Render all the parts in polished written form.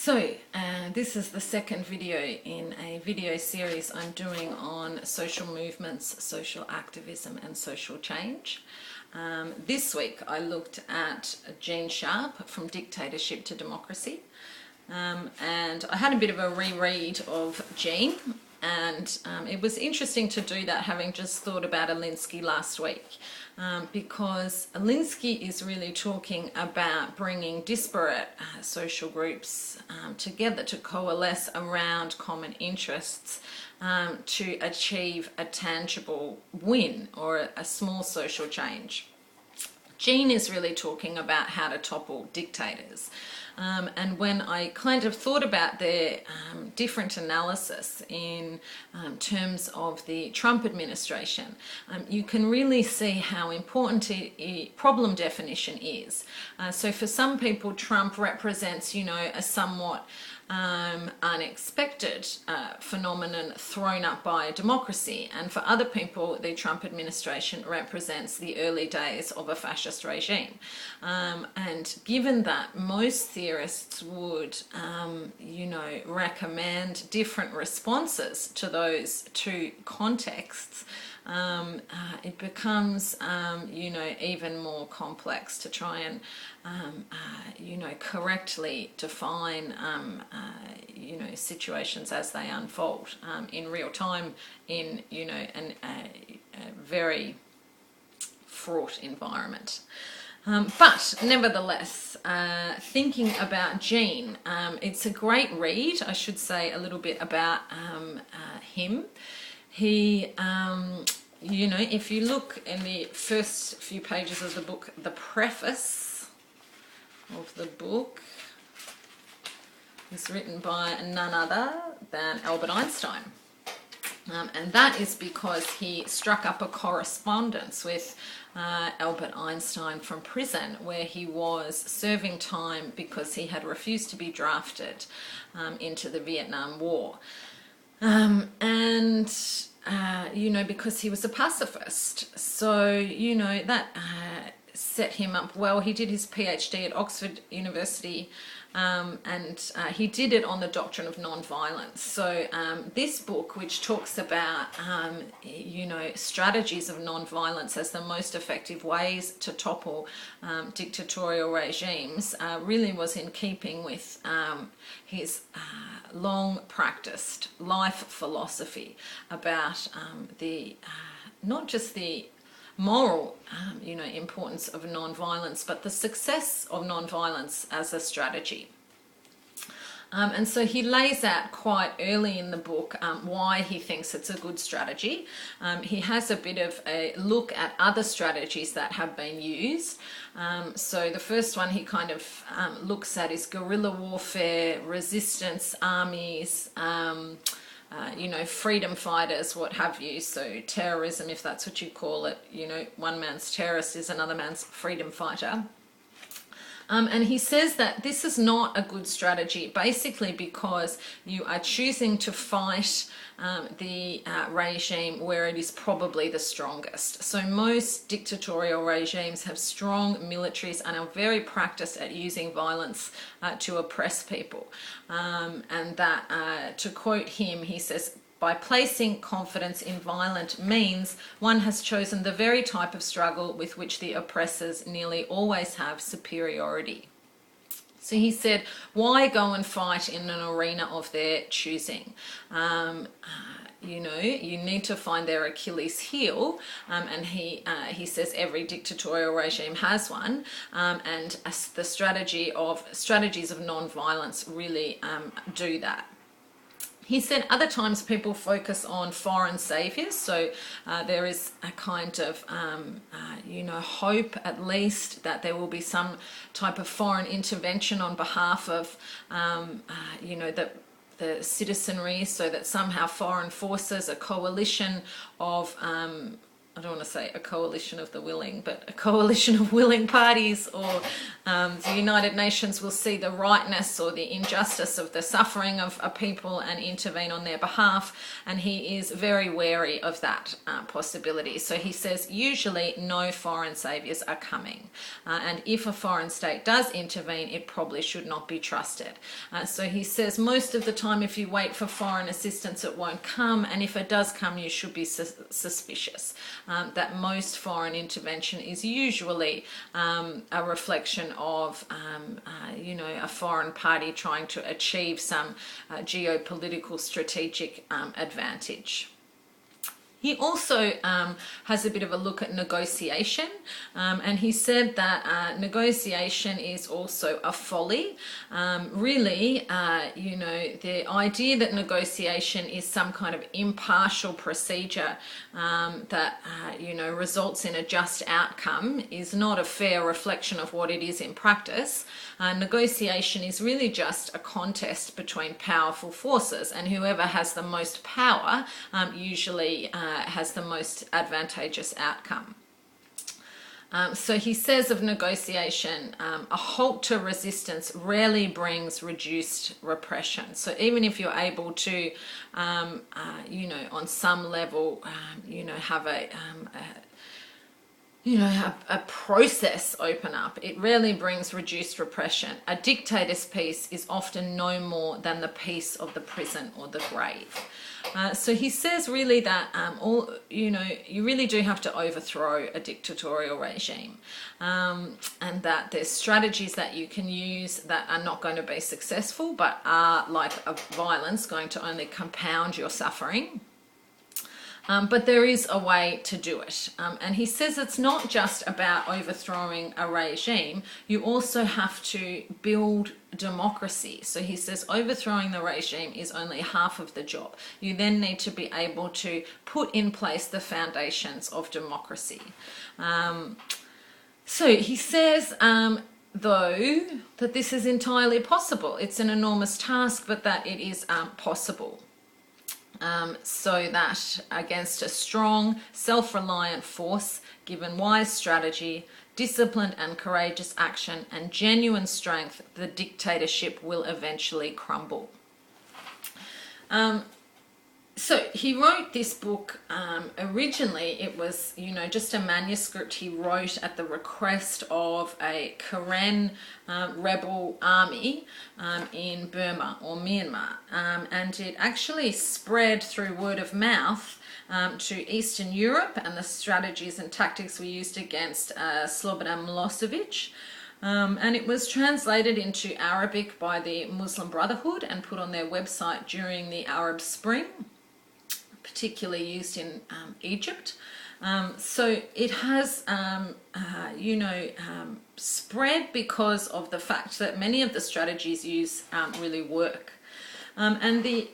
This is the second video in a video series I'm doing on social movements, social activism and social change. This week I looked at Gene Sharp, From Dictatorship to Democracy, and I had a bit of a reread of Gene, and it was interesting to do that, having just thought about Alinsky last week, because Alinsky is really talking about bringing disparate social groups together to coalesce around common interests to achieve a tangible win or a small social change. Gene is really talking about how to topple dictators. And when I kind of thought about their different analysis in terms of the Trump administration, you can really see how important problem definition is. So for some people, Trump represents, a somewhat unexpected phenomenon thrown up by democracy, and for other people the Trump administration represents the early days of a fascist regime, and given that most theorists would recommend different responses to those two contexts, it becomes even more complex to try and correctly define situations as they unfold in real time in a very fraught environment. But nevertheless, thinking about Gene, it's a great read. I should say a little bit about him. He, if you look in the first few pages of the book, the preface of the book is written by none other than Albert Einstein. And that is because he struck up a correspondence with Albert Einstein from prison, where he was serving time because he had refused to be drafted into the Vietnam War. Because he was a pacifist. So, that set him up well. He did his PhD at Oxford University, and he did it on the doctrine of non-violence. So this book, which talks about, strategies of non-violence as the most effective ways to topple dictatorial regimes, really was in keeping with his long practiced life philosophy about not just the moral, importance of non-violence, but the success of non-violence as a strategy. And so he lays out quite early in the book why he thinks it's a good strategy. He has a bit of a look at other strategies that have been used. So the first one he kind of looks at is guerrilla warfare, resistance armies, freedom fighters, what have you. So terrorism, if that's what you call it, one man's terrorist is another man's freedom fighter. And he says that this is not a good strategy, basically because you are choosing to fight the regime where it is probably the strongest. So most dictatorial regimes have strong militaries and are very practiced at using violence to oppress people. And that, to quote him, he says, by placing confidence in violent means, one has chosen the very type of struggle with which the oppressors nearly always have superiority. So he said, why go and fight in an arena of their choosing? You need to find their Achilles heel, and he says every dictatorial regime has one, and the strategies of non-violence really do that. He said other times people focus on foreign saviors, so there is a kind of, hope at least that there will be some type of foreign intervention on behalf of, the citizenry, so that somehow foreign forces, a coalition of I don't want to say a coalition of the willing, but a coalition of willing parties, or the United Nations will see the rightness or the injustice of the suffering of a people and intervene on their behalf. And he is very wary of that possibility. So he says usually no foreign saviours are coming. And if a foreign state does intervene, it probably should not be trusted. So he says most of the time if you wait for foreign assistance, it won't come. And if it does come, you should be suspicious. That most foreign intervention is usually a reflection of, a foreign party trying to achieve some geopolitical strategic advantage. He also has a bit of a look at negotiation, and he said that negotiation is also a folly. Really, the idea that negotiation is some kind of impartial procedure that, results in a just outcome is not a fair reflection of what it is in practice. Negotiation is really just a contest between powerful forces, and whoever has the most power usually has the most advantageous outcome. So he says of negotiation, a halt to resistance rarely brings reduced repression. So even if you're able to, on some level, have a process open up, it rarely brings reduced repression. A dictator's peace is often no more than the peace of the prison or the grave. So he says really that you really do have to overthrow a dictatorial regime, and that there's strategies that you can use that are not going to be successful, but are, like a violence, going to only compound your suffering. But there is a way to do it. And he says it's not just about overthrowing a regime, you also have to build democracy. So he says overthrowing the regime is only half of the job. You then need to be able to put in place the foundations of democracy. So he says, though, that this is entirely possible. It's an enormous task, but that it is possible. So that against a strong, self-reliant force, given wise strategy, disciplined and courageous action, and genuine strength, the dictatorship will eventually crumble. So he wrote this book, originally it was, just a manuscript he wrote at the request of a Karen rebel army in Burma or Myanmar. And it actually spread through word of mouth to Eastern Europe, and the strategies and tactics were used against Slobodan Milosevic. And it was translated into Arabic by the Muslim Brotherhood and put on their website during the Arab Spring, particularly used in Egypt. So it has, spread because of the fact that many of the strategies used really work. And the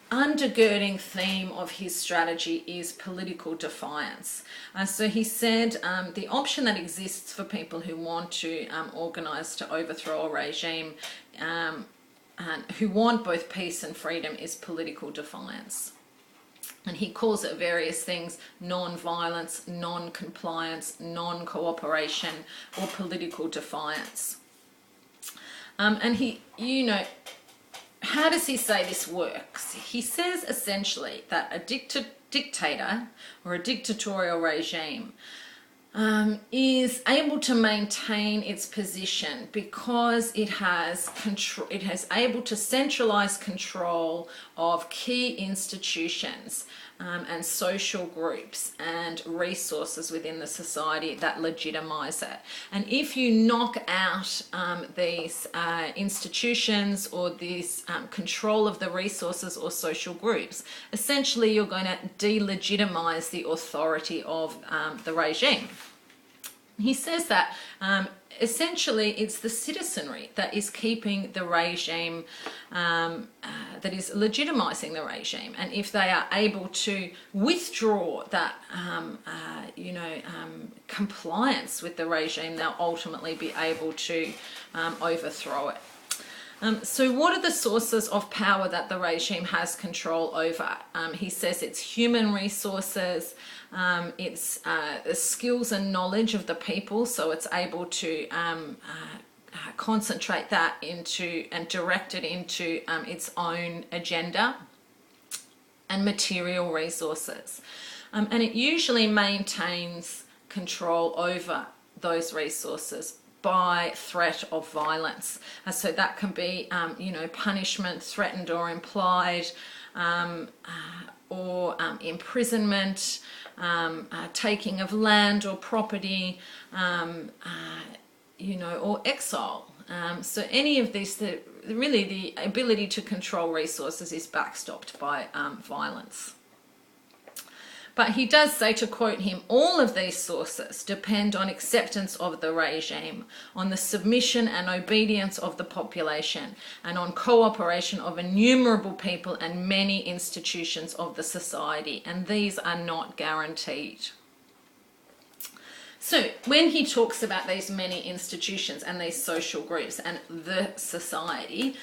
undergirding theme of his strategy is political defiance. So he said the option that exists for people who want to organise to overthrow a regime and who want both peace and freedom is political defiance. And he calls it various things: non-violence, non-compliance, non-cooperation, or political defiance. And he, how does he say this works? He says essentially that a dictator or a dictatorial regime is able to maintain its position because it has able to centralize control of key institutions and social groups and resources within the society that legitimize it. And if you knock out these institutions or this control of the resources or social groups, essentially you're going to delegitimize the authority of the regime. He says that essentially it's the citizenry that is keeping the regime, that is legitimizing the regime. And if they are able to withdraw that, compliance with the regime, they'll ultimately be able to overthrow it. So what are the sources of power that the regime has control over? He says it's human resources, it's the skills and knowledge of the people, so it's able to concentrate that into and direct it into its own agenda, and material resources. And it usually maintains control over those resources by threat of violence. So that can be, punishment, threatened or implied, or imprisonment, taking of land or property, or exile. So any of these, really the ability to control resources is backstopped by violence. But he does say, to quote him, all of these sources depend on acceptance of the regime, on the submission and obedience of the population, and on cooperation of innumerable people and many institutions of the society, and these are not guaranteed. So when he talks about these many institutions and these social groups and the society,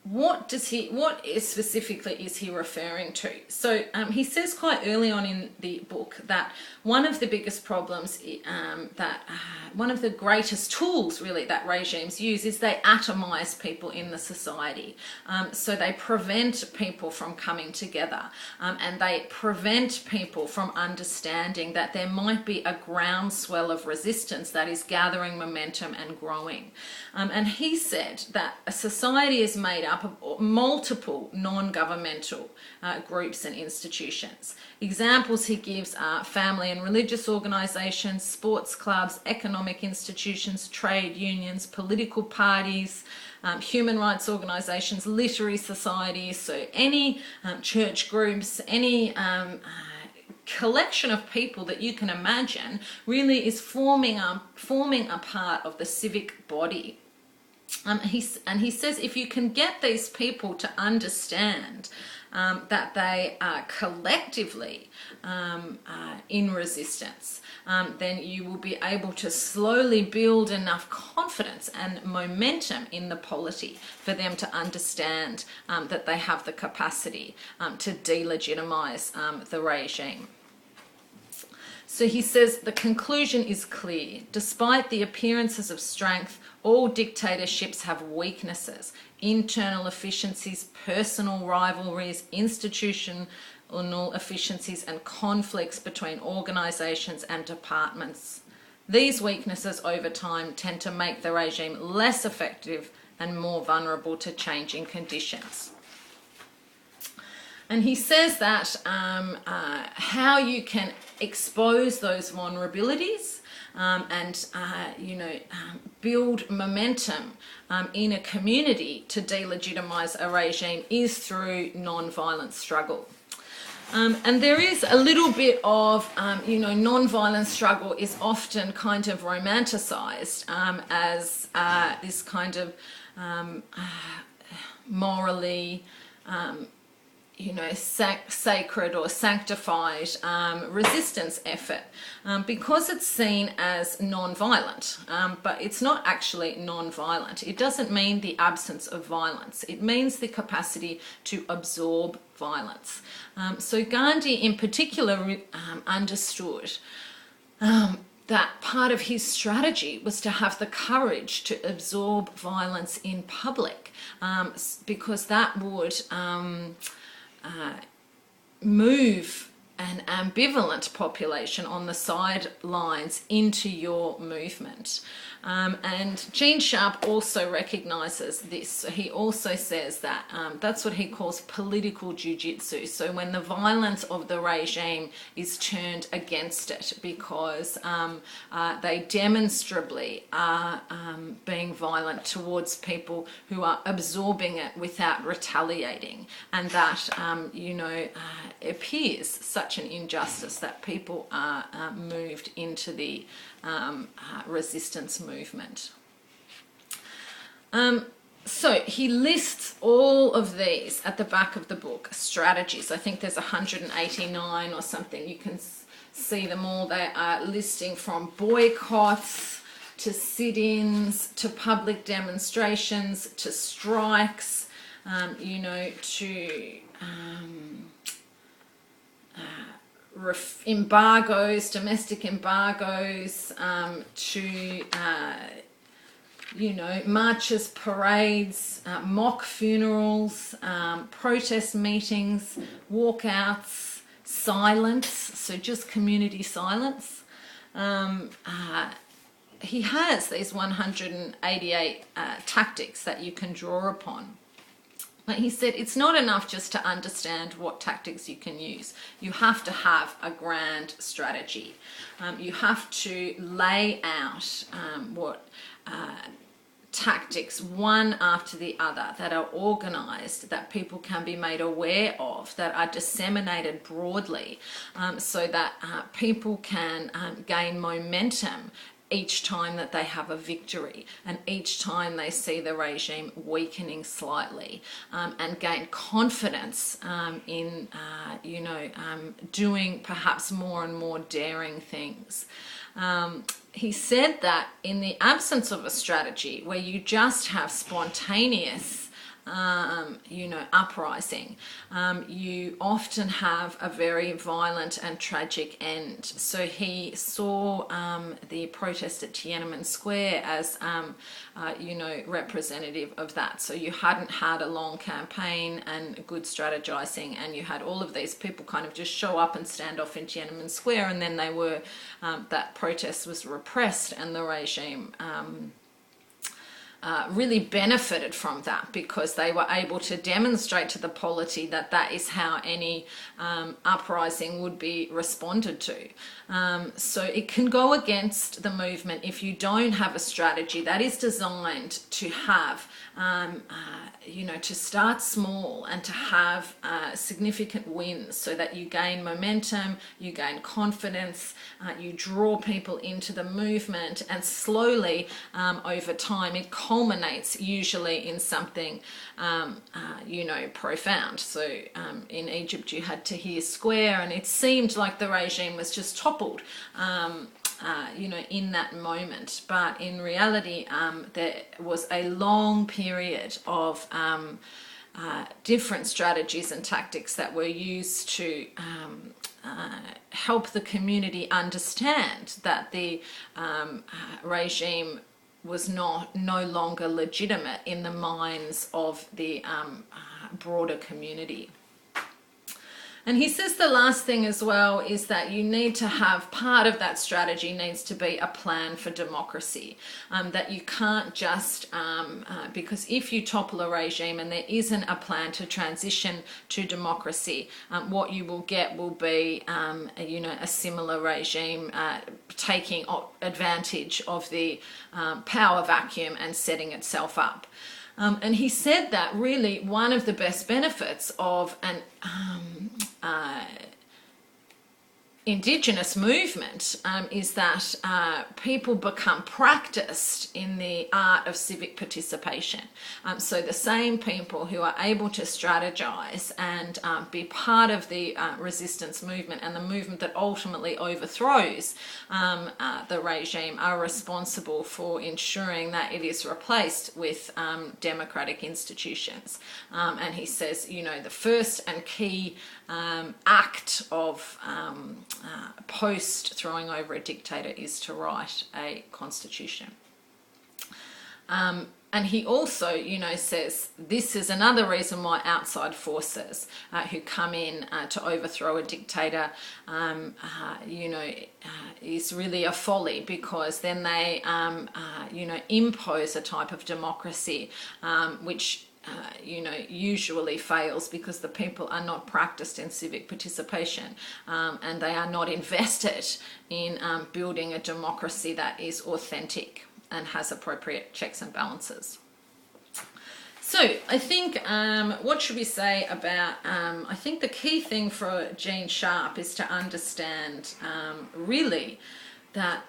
what specifically is he referring to? So he says quite early on in the book that one of the biggest problems, one of the greatest tools really that regimes use is they atomize people in the society. So they prevent people from coming together, and they prevent people from understanding that there might be a groundswell of resistance that is gathering momentum and growing. And he said that a society is made up of multiple non-governmental groups and institutions. Examples he gives are family and religious organisations, sports clubs, economic institutions, trade unions, political parties, human rights organisations, literary societies, so any church groups, any collection of people that you can imagine really is forming a part of the civic body. He says if you can get these people to understand that they are collectively in resistance, then you will be able to slowly build enough confidence and momentum in the polity for them to understand that they have the capacity to delegitimize the regime. So he says the conclusion is clear. Despite the appearances of strength, all dictatorships have weaknesses, internal efficiencies, personal rivalries, institutional efficiencies, and conflicts between organisations and departments. These weaknesses over time tend to make the regime less effective and more vulnerable to changing conditions. And he says that how you can expose those vulnerabilities and build momentum in a community to delegitimize a regime is through non-violent struggle. And there is a little bit of, non-violent struggle is often kind of romanticized as this kind of morally sacred or sanctified resistance effort because it's seen as non-violent, but it's not actually non-violent. It doesn't mean the absence of violence. It means the capacity to absorb violence. So Gandhi in particular understood that part of his strategy was to have the courage to absorb violence in public, because that would move an ambivalent population on the sidelines into your movement. And Gene Sharp also recognises this. He also says that that's what he calls political jiu-jitsu. So when the violence of the regime is turned against it because they demonstrably are being violent towards people who are absorbing it without retaliating. And that, appears such an injustice that people are moved into the resistance movement. So he lists all of these at the back of the book, strategies. I think there's 189 or something. You can see them all. They are listing from boycotts to sit-ins, to public demonstrations, to strikes, you know, to embargoes, domestic embargoes, to you know, marches, parades, mock funerals, protest meetings, walkouts, silence, so just community silence. He has these 188 tactics that you can draw upon. But he said it's not enough just to understand what tactics you can use. You have to have a grand strategy. You have to lay out what tactics, one after the other, that are organized, that people can be made aware of, that are disseminated broadly, so that people can gain momentum each time that they have a victory, and each time they see the regime weakening slightly, and gain confidence in you know, doing perhaps more and more daring things. He said that in the absence of a strategy where you just have spontaneous you know, uprising, you often have a very violent and tragic end. So he saw the protest at Tiananmen Square as you know, representative of that. So you hadn't had a long campaign and good strategizing, and you had all of these people kind of just show up and stand off in Tiananmen Square, and then they were that protest was repressed, and the regime really benefited from that, because they were able to demonstrate to the polity that that is how any uprising would be responded to. So it can go against the movement if you don't have a strategy that is designed to have you know, to start small and to have significant wins, so that you gain momentum, you gain confidence, you draw people into the movement, and slowly over time it culminates usually in something you know, profound. So in Egypt you had Tahrir Square, and it seemed like the regime was just toppled you know, in that moment. But in reality, there was a long period of different strategies and tactics that were used to help the community understand that the regime was no longer legitimate in the minds of the broader community. And he says the last thing as well is that you need to have, part of that strategy needs to be a plan for democracy. That you can't just, because if you topple a regime and there isn't a plan to transition to democracy, what you will get will be, you know, a similar regime taking advantage of the power vacuum and setting itself up. And he said that really one of the best benefits of an Indigenous movement is that people become practiced in the art of civic participation. So the same people who are able to strategize and be part of the resistance movement and the movement that ultimately overthrows the regime are responsible for ensuring that it is replaced with democratic institutions. And he says, you know, the first and key act of post throwing over a dictator is to write a constitution. And he also, you know, says this is another reason why outside forces who come in to overthrow a dictator, you know, is really a folly, because then they, you know, impose a type of democracy which you know, usually fails because the people are not practiced in civic participation, and they are not invested in building a democracy that is authentic and has appropriate checks and balances. So I think, what should we say about, I think the key thing for Gene Sharp is to understand really that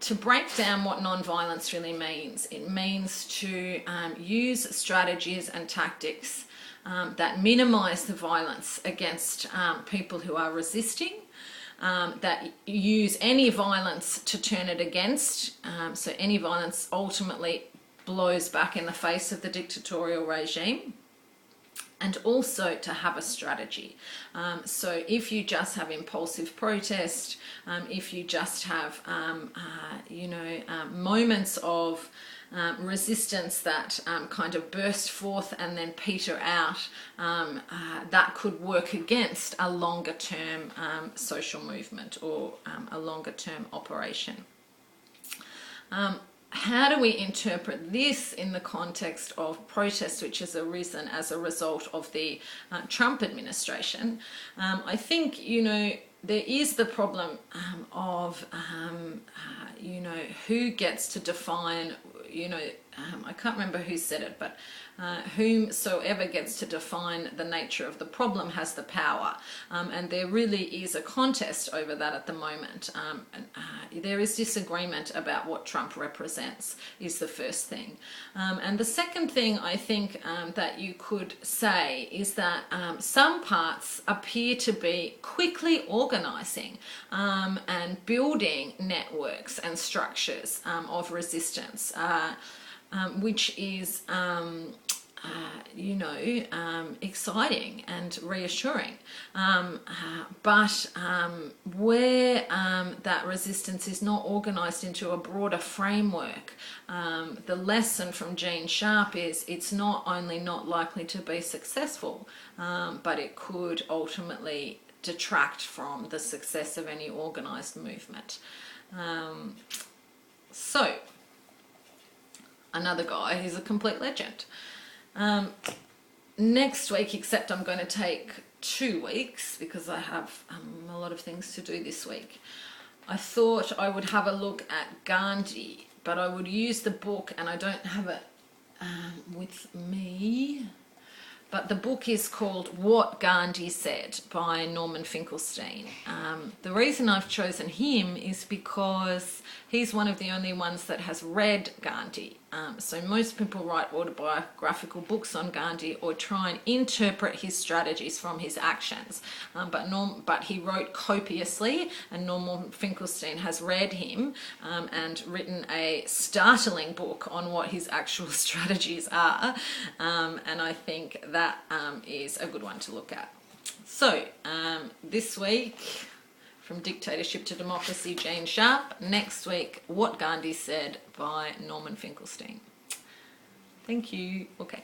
to break down what non-violence really means. It means to use strategies and tactics that minimize the violence against people who are resisting, that use any violence to turn it against. So any violence ultimately blows back in the face of the dictatorial regime. And also to have a strategy. So if you just have impulsive protest, if you just have, moments of resistance that kind of burst forth and then peter out, that could work against a longer term social movement or a longer term operation. How do we interpret this in the context of protests which has arisen as a result of the Trump administration? I think, there is the problem of, who gets to define, I can't remember who said it, but whomsoever gets to define the nature of the problem has the power. And there really is a contest over that at the moment. There is disagreement about what Trump represents, is the first thing. And the second thing I think that you could say is that some parts appear to be quickly organising and building networks and structures of resistance, which is exciting and reassuring. But where that resistance is not organised into a broader framework, the lesson from Gene Sharp is it's not only not likely to be successful, but it could ultimately detract from the success of any organised movement. So, another guy who's a complete legend. Next week, except I'm going to take 2 weeks because I have a lot of things to do this week. I thought I would have a look at Gandhi, but I would use the book, and I don't have it with me. But the book is called What Gandhi Said by Norman Finkelstein. The reason I've chosen him is because he's one of the only ones that has read Gandhi. So most people write autobiographical books on Gandhi or try and interpret his strategies from his actions. But he wrote copiously, and Norman Finkelstein has read him and written a startling book on what his actual strategies are. And I think that is a good one to look at. So this week, From Dictatorship to Democracy, Gene Sharp. Next week, What Gandhi Said by Norman Finkelstein. Thank you. Okay.